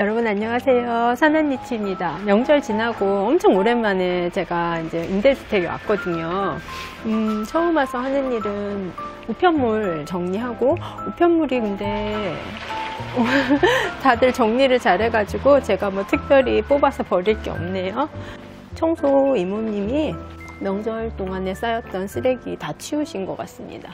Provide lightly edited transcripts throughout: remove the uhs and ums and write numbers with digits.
여러분 안녕하세요. 산한니치입니다. 명절 지나고 엄청 오랜만에 제가 이제 임대주택에 왔거든요. 처음 와서 하는 일은 우편물 정리하고, 우편물이 근데 다들 정리를 잘 해가지고 제가 뭐 특별히 뽑아서 버릴 게 없네요. 청소 이모님이 명절 동안에 쌓였던 쓰레기 다 치우신 것 같습니다.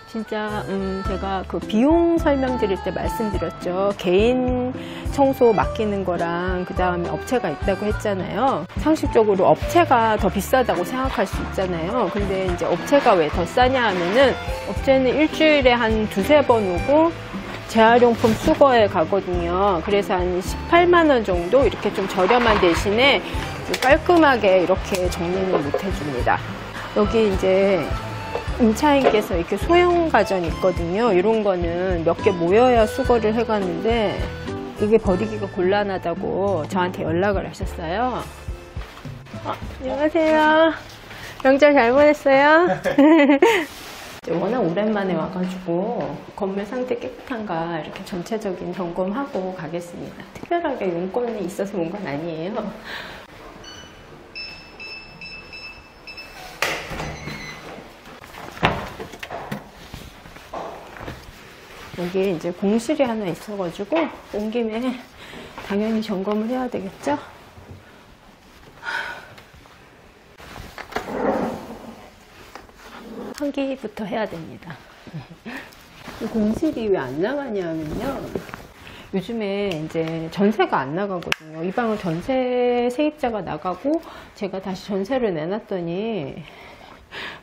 진짜 제가 그 비용 설명드릴 때 말씀드렸죠. 개인 청소 맡기는 거랑 그 다음에 업체가 있다고 했잖아요. 상식적으로 업체가 더 비싸다고 생각할 수 있잖아요. 근데 이제 업체가 왜 더 싸냐 하면은, 업체는 일주일에 한 두세 번 오고 재활용품 수거에 가거든요. 그래서 한 18만 원 정도 이렇게 좀 저렴한 대신에 깔끔하게 이렇게 정리는 못 해줍니다. 여기 이제 임차인께서 이렇게 소형 가전 있거든요. 이런 거는 몇 개 모여야 수거를 해가는데 이게 버리기가 곤란하다고 저한테 연락을 하셨어요. 안녕하세요. 명절 잘 보냈어요? 워낙 오랜만에 와가지고 건물 상태 깨끗한가 이렇게 전체적인 점검하고 가겠습니다. 특별하게 용건이 있어서 온 건 아니에요. 여기 이제 공실이 하나 있어가지고 온 김에 당연히 점검을 해야 되겠죠? 환기부터 해야 됩니다. 이 공실이 왜 안 나가냐면요, 요즘에 이제 전세가 안 나가거든요. 이 방을 전세 세입자가 나가고 제가 다시 전세를 내놨더니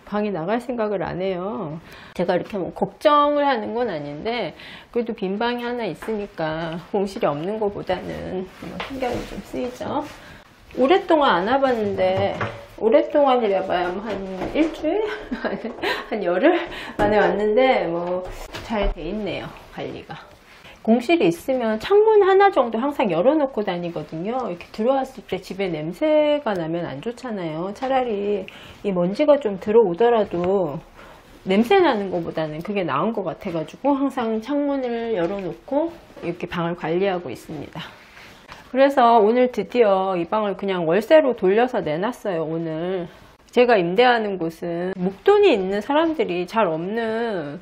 방이 나갈 생각을 안 해요. 제가 이렇게 뭐 걱정을 하는 건 아닌데, 그래도 빈 방이 하나 있으니까 공실이 없는 것보다는 신경이 좀 쓰이죠. 오랫동안 안 와봤는데, 오랫동안이라봐야 한 일주일? 한 열흘 만에 왔는데 뭐 잘 돼 있네요, 관리가. 공실이 있으면 창문 하나 정도 항상 열어놓고 다니거든요. 이렇게 들어왔을 때 집에 냄새가 나면 안 좋잖아요. 차라리 이 먼지가 좀 들어오더라도 냄새 나는 것보다는 그게 나은 것 같아가지고 항상 창문을 열어놓고 이렇게 방을 관리하고 있습니다. 그래서 오늘 드디어 이 방을 그냥 월세로 돌려서 내놨어요. 오늘 제가 임대하는 곳은 목돈이 있는 사람들이 잘 없는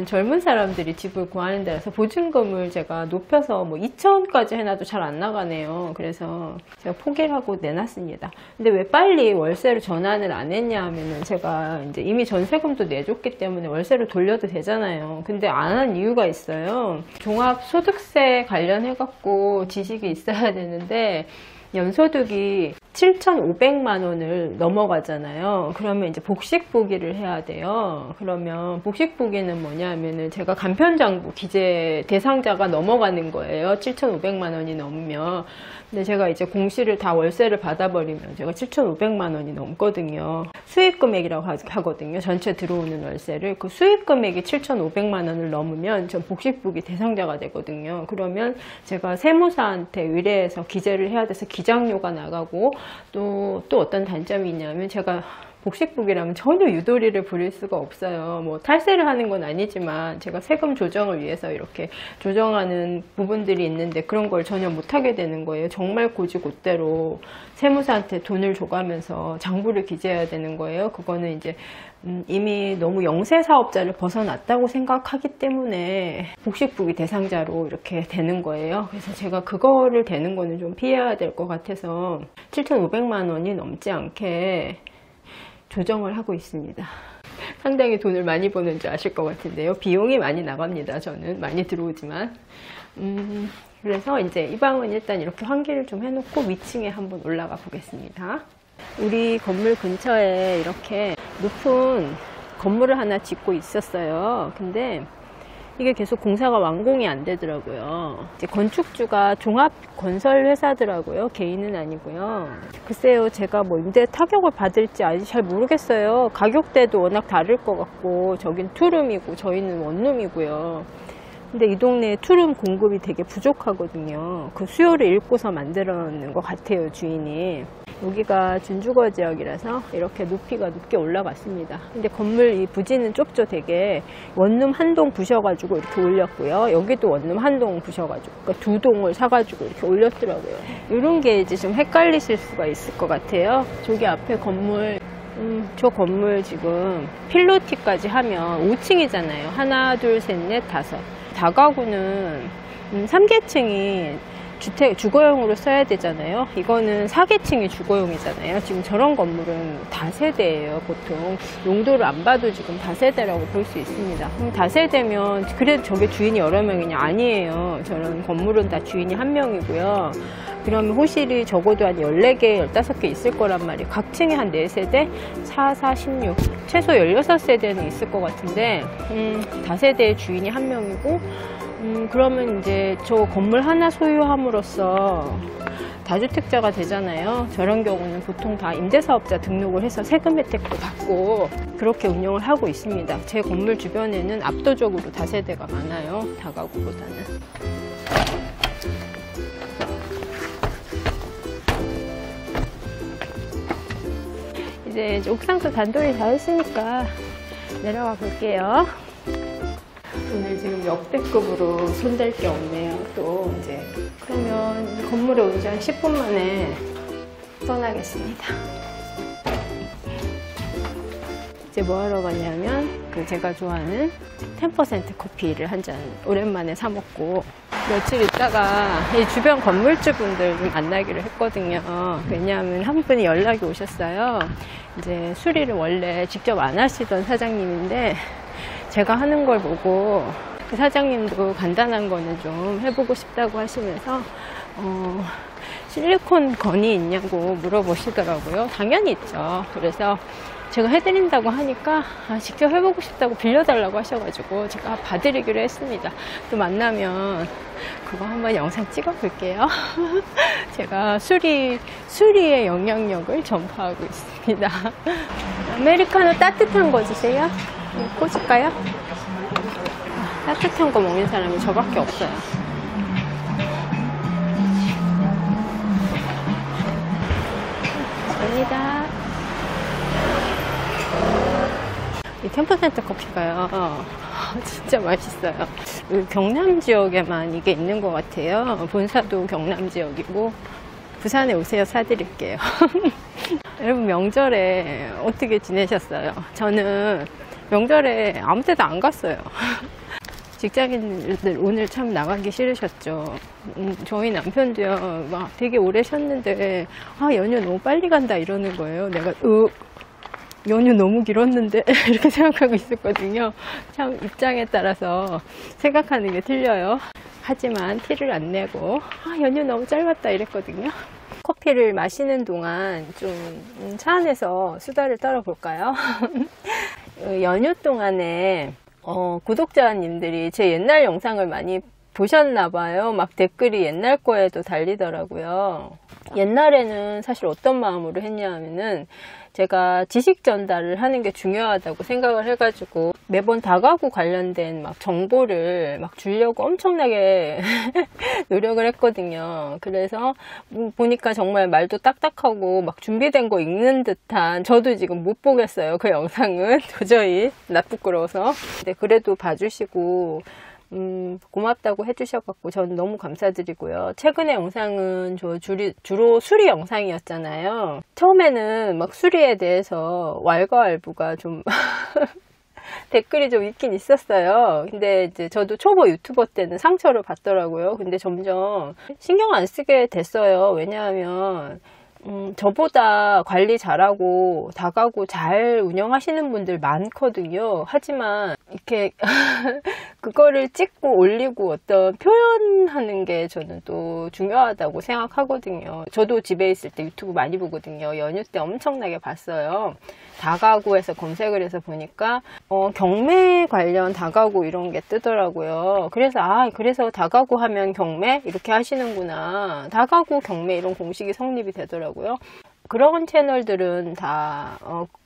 젊은 사람들이 집을 구하는 데라서 보증금을 제가 높여서 뭐 2천까지 해놔도 잘 안 나가네요. 그래서 제가 포기를 하고 내놨습니다. 근데 왜 빨리 월세로 전환을 안 했냐 하면은, 제가 이제 이미 전세금도 내줬기 때문에 월세로 돌려도 되잖아요. 근데 안 한 이유가 있어요. 종합소득세 관련해 갖고 지식이 있어야 되는데, 연소득이 7,500만 원을 넘어가잖아요. 그러면 이제 복식보기를 해야 돼요. 그러면 복식보기는 뭐냐면은, 제가 간편장부 기재 대상자가 넘어가는 거예요. 7,500만 원이 넘으면. 근데 제가 이제 공시를 다 월세를 받아버리면 제가 7,500만 원이 넘거든요. 수익 금액이라고 하거든요. 전체 들어오는 월세를. 그 수익 금액이 7,500만 원을 넘으면 전 복식보기 대상자가 되거든요. 그러면 제가 세무사한테 의뢰해서 기재를 해야 돼서 기장료가 나가고, 또 어떤 단점이 있냐면, 제가 복식보기라면 전혀 유도리를 부릴 수가 없어요. 뭐 탈세를 하는 건 아니지만 제가 세금 조정을 위해서 이렇게 조정하는 부분들이 있는데 그런 걸 전혀 못하게 되는 거예요. 정말 곧이곧대로 세무사한테 돈을 줘가면서 장부를 기재해야 되는 거예요. 그거는 이제 이미 너무 영세 사업자를 벗어났다고 생각하기 때문에 복식보기 대상자로 이렇게 되는 거예요. 그래서 제가 그거를 되는 거는 좀 피해야 될 것 같아서 7,500만 원이 넘지 않게 조정을 하고 있습니다. 상당히 돈을 많이 버는 줄 아실 것 같은데요. 비용이 많이 나갑니다. 저는 많이 들어오지만. 그래서 이제 이 방은 일단 이렇게 환기를 좀 해놓고 위층에 한번 올라가 보겠습니다. 우리 건물 근처에 이렇게 높은 건물을 하나 짓고 있었어요. 근데 이게 계속 공사가 완공이 안 되더라고요. 이제 건축주가 종합 건설 회사더라고요. 개인은 아니고요. 글쎄요, 제가 뭐 임대 타격을 받을지 아직 잘 모르겠어요. 가격대도 워낙 다를 것 같고, 저긴 투룸이고 저희는 원룸이고요. 근데 이 동네에 투룸 공급이 되게 부족하거든요. 그 수요를 읽고서 만들어 놓은 것 같아요, 주인이. 여기가 준주거 지역이라서 이렇게 높이가 높게 올라갔습니다. 근데 건물 이 부지는 좁죠. 되게 원룸 한 동 부셔가지고 이렇게 올렸고요. 여기도 원룸 한 동 부셔가지고 그러니까 두 동을 사가지고 이렇게 올렸더라고요. 이런 게 이제 좀 헷갈리실 수가 있을 것 같아요. 저기 앞에 건물 저 건물 지금 필로티까지 하면 5층이잖아요. 하나, 둘, 셋, 넷, 다섯. 다가구는 3계층이 주거용으로 써야 되잖아요. 이거는 4계층이 주거용이잖아요. 지금 저런 건물은 다세대예요. 보통 용도를 안 봐도 지금 다세대라고 볼 수 있습니다. 그럼 다세대면 그래도 저게 주인이 여러 명이냐? 아니에요. 저런 건물은 다 주인이 한 명이고요. 그러면 호실이 적어도 한 14개, 15개 있을 거란 말이에요. 각 층에 한 4세대, 4, 4, 16, 최소 16세대는 있을 것 같은데 다세대의 주인이 한 명이고 그러면 이제 저 건물 하나 소유함으로써 다주택자가 되잖아요. 저런 경우는 보통 다 임대사업자 등록을 해서 세금 혜택도 받고 그렇게 운영을 하고 있습니다. 제 건물 주변에는 압도적으로 다세대가 많아요. 다가구보다는. 이제 옥상도 단돌이 다 했으니까 내려가 볼게요. 오늘 지금 역대급으로 손댈 게 없네요. 또 이제 그러면 건물에 온 지 한 10분 만에 떠나겠습니다. 이제 뭐 하러 갔냐면 제가 좋아하는 10% 커피를 한 잔 오랜만에 사 먹고 며칠 있다가 이 주변 건물주분들 좀 만나기로 했거든요. 왜냐하면 한 분이 연락이 오셨어요. 이제 수리를 원래 직접 안 하시던 사장님인데 제가 하는 걸 보고 그 사장님도 간단한 거는 좀 해보고 싶다고 하시면서 실리콘 건이 있냐고 물어보시더라고요. 당연히 있죠. 그래서 제가 해드린다고 하니까 직접 해보고 싶다고 빌려달라고 하셔가지고 제가 봐드리기로 했습니다. 또 만나면 그거 한번 영상 찍어 볼게요. 제가 수리의 영향력을 전파하고 있습니다. 아메리카노 따뜻한 거 주세요. 꽂을까요? 따뜻한 거 먹는 사람이 저밖에 없어요. 감사합니다. 이 10% 커피가요 진짜 맛있어요. 경남 지역에만 이게 있는 것 같아요. 본사도 경남 지역이고. 부산에 오세요. 사드릴게요. 여러분 명절에 어떻게 지내셨어요? 저는 명절에 아무 데도 안 갔어요. 직장인들 오늘 참 나가기 싫으셨죠. 저희 남편도요, 막 되게 오래 쉬었는데, 연휴 너무 빨리 간다 이러는 거예요. 내가, 연휴 너무 길었는데, 이렇게 생각하고 있었거든요. 참 입장에 따라서 생각하는 게 틀려요. 하지만 티를 안 내고, 연휴 너무 짧았다 이랬거든요. 커피를 마시는 동안 좀 차 안에서 수다를 떨어볼까요? 연휴 동안에 구독자님들이 제 옛날 영상을 많이 보셨나봐요. 막 댓글이 옛날 거에도 달리더라고요. 옛날에는 사실 어떤 마음으로 했냐 하면은 제가 지식 전달을 하는 게 중요하다고 생각을 해가지고 매번 다가구 관련된 막 정보를 막 주려고 엄청나게 노력을 했거든요. 그래서 보니까 정말 말도 딱딱하고 막 준비된 거 읽는 듯한, 저도 지금 못 보겠어요. 그 영상은 도저히 나 부끄러워서. 근데 그래도 봐주시고 고맙다고 해주셔갖고 저는 너무 감사드리고요. 최근에 영상은 주로 수리 영상이었잖아요. 처음에는 막 수리에 대해서 왈가왈부가 좀 댓글이 좀 있긴 있었어요. 근데 이제 저도 초보 유튜버 때는 상처를 받더라고요. 근데 점점 신경 안 쓰게 됐어요. 왜냐하면 저보다 관리 잘하고 다가구 잘 운영하시는 분들 많거든요. 하지만 이렇게 그거를 찍고 올리고 어떤 표현하는 게 저는 또 중요하다고 생각하거든요. 저도 집에 있을 때 유튜브 많이 보거든요. 연휴 때 엄청나게 봤어요. 다가구에서 검색을 해서 보니까 경매 관련 다가구 이런 게 뜨더라고요. 그래서 그래서 다가구 하면 경매 이렇게 하시는구나. 다가구 경매 이런 공식이 성립이 되더라고요. 그런 채널들은 다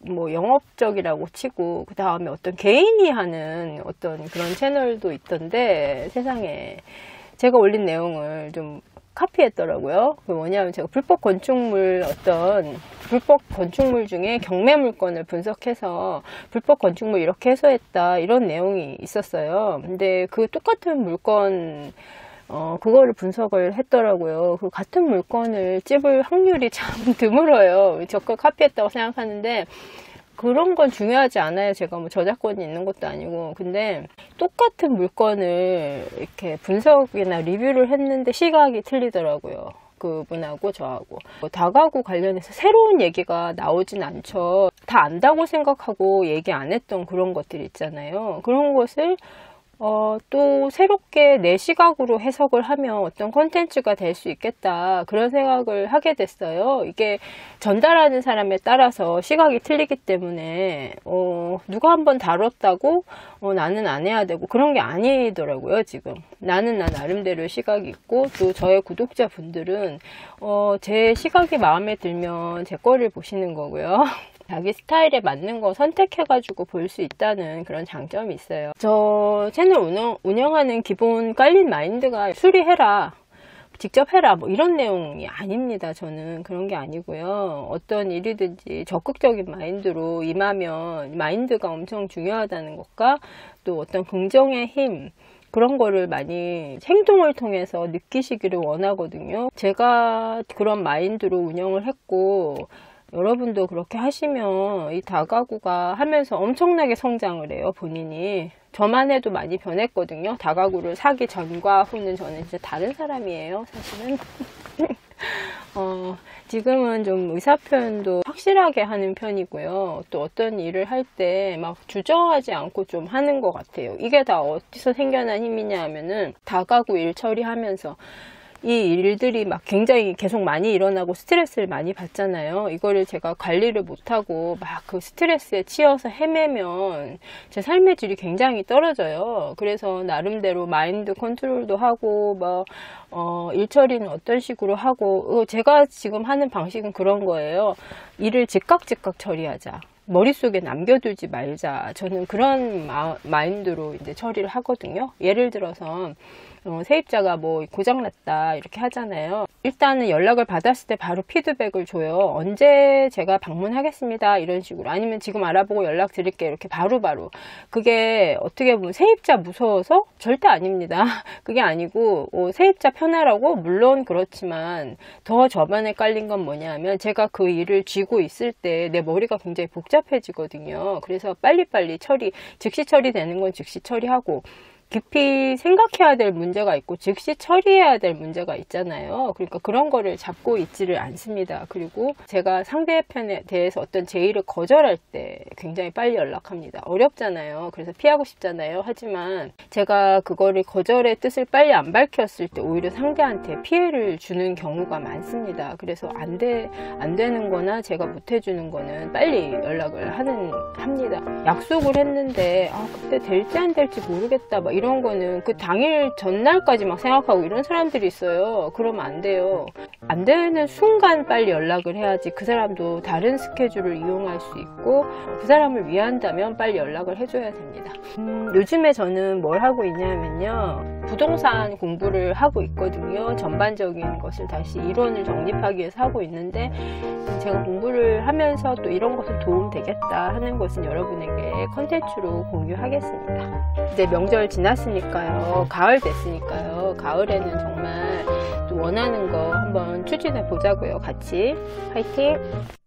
뭐 영업적이라고 치고 그 다음에 어떤 개인이 하는 어떤 그런 채널도 있던데, 세상에 제가 올린 내용을 좀 카피했더라고요. 그게 뭐냐면 제가 불법 건축물 중에 경매 물건을 분석해서 불법 건축물 이렇게 해소했다 이런 내용이 있었어요. 근데 그 똑같은 물건 그거를 분석을 했더라고요. 그 같은 물건을 찝을 확률이 참 드물어요. 저걸 카피했다고 생각하는데 그런 건 중요하지 않아요. 제가 뭐 저작권이 있는 것도 아니고. 근데 똑같은 물건을 이렇게 분석이나 리뷰를 했는데 시각이 틀리더라고요. 그분하고 저하고. 다가구 관련해서 새로운 얘기가 나오진 않죠. 다 안다고 생각하고 얘기 안 했던 그런 것들 있잖아요. 그런 것을 또 새롭게 내 시각으로 해석을 하면 어떤 콘텐츠가 될 수 있겠다 그런 생각을 하게 됐어요. 이게 전달하는 사람에 따라서 시각이 틀리기 때문에 누가 한번 다뤘다고 나는 안 해야 되고 그런 게 아니더라고요. 지금 나는 나 나름대로 시각이 있고 또 저의 구독자분들은 제 시각이 마음에 들면 제 거를 보시는 거고요. 자기 스타일에 맞는 거 선택해가지고 볼 수 있다는 그런 장점이 있어요. 저 채널 운영하는 기본 깔린 마인드가 수리해라, 직접 해라 뭐 이런 내용이 아닙니다. 저는 그런 게 아니고요. 어떤 일이든지 적극적인 마인드로 임하면 마인드가 엄청 중요하다는 것과 또 어떤 긍정의 힘 그런 거를 많이 행동을 통해서 느끼시기를 원하거든요. 제가 그런 마인드로 운영을 했고 여러분도 그렇게 하시면 이 다가구가 하면서 엄청나게 성장을 해요. 본인이. 저만 해도 많이 변했거든요. 다가구를 사기 전과 후는 저는 진짜 다른 사람이에요. 사실은. 지금은 좀 의사표현도 확실하게 하는 편이고요. 또 어떤 일을 할 때 막 주저하지 않고 좀 하는 것 같아요. 이게 다 어디서 생겨난 힘이냐 하면은 다가구 일 처리하면서 이 일들이 막 굉장히 계속 많이 일어나고 스트레스를 많이 받잖아요. 이거를 제가 관리를 못하고 막 그 스트레스에 치여서 헤매면 제 삶의 질이 굉장히 떨어져요. 그래서 나름대로 마인드 컨트롤도 하고 일 처리는 어떤 식으로 하고 제가 지금 하는 방식은 그런 거예요. 일을 즉각 처리하자. 머릿속에 남겨두지 말자. 저는 그런 마인드로 이제 처리를 하거든요. 예를 들어서 세입자가 뭐 고장났다 이렇게 하잖아요. 일단은 연락을 받았을 때 바로 피드백을 줘요. 언제 제가 방문하겠습니다 이런 식으로, 아니면 지금 알아보고 연락 드릴게요 이렇게 바로바로. 그게 어떻게 보면 세입자 무서워서? 절대 아닙니다. 그게 아니고 세입자 편하라고? 물론 그렇지만 더 저반에 깔린 건 뭐냐면 제가 그 일을 쥐고 있을 때 내 머리가 굉장히 복잡해지거든요. 그래서 빨리빨리 즉시 처리되는 건 즉시 처리하고, 깊이 생각해야 될 문제가 있고 즉시 처리해야 될 문제가 있잖아요. 그러니까 그런 거를 잡고 있지를 않습니다. 그리고 제가 상대편에 대해서 어떤 제의를 거절할 때 굉장히 빨리 연락합니다. 어렵잖아요. 그래서 피하고 싶잖아요. 하지만 제가 그거를 거절의 뜻을 빨리 안 밝혔을 때 오히려 상대한테 피해를 주는 경우가 많습니다. 그래서 안 되는 거나 제가 못 해주는 거는 빨리 연락을 합니다. 약속을 했는데 그때 될지 안 될지 모르겠다 이런 거는 그 당일 전날까지 막 생각하고 이런 사람들이 있어요. 그러면 안 돼요. 안 되는 순간 빨리 연락을 해야지 그 사람도 다른 스케줄을 이용할 수 있고 그 사람을 위한다면 빨리 연락을 해줘야 됩니다. 요즘에 저는 뭘 하고 있냐면요, 부동산 공부를 하고 있거든요. 전반적인 것을 다시 이론을 정립하기 위해서 하고 있는데, 제가 공부를 하면서 또 이런 것은 도움 되겠다 하는 것은 여러분에게 컨텐츠로 공유하겠습니다. 이제 명절 지났으니까요. 가을 됐으니까요. 가을에는 정말 또 원하는 거 한번 추진해 보자고요. 같이. 화이팅!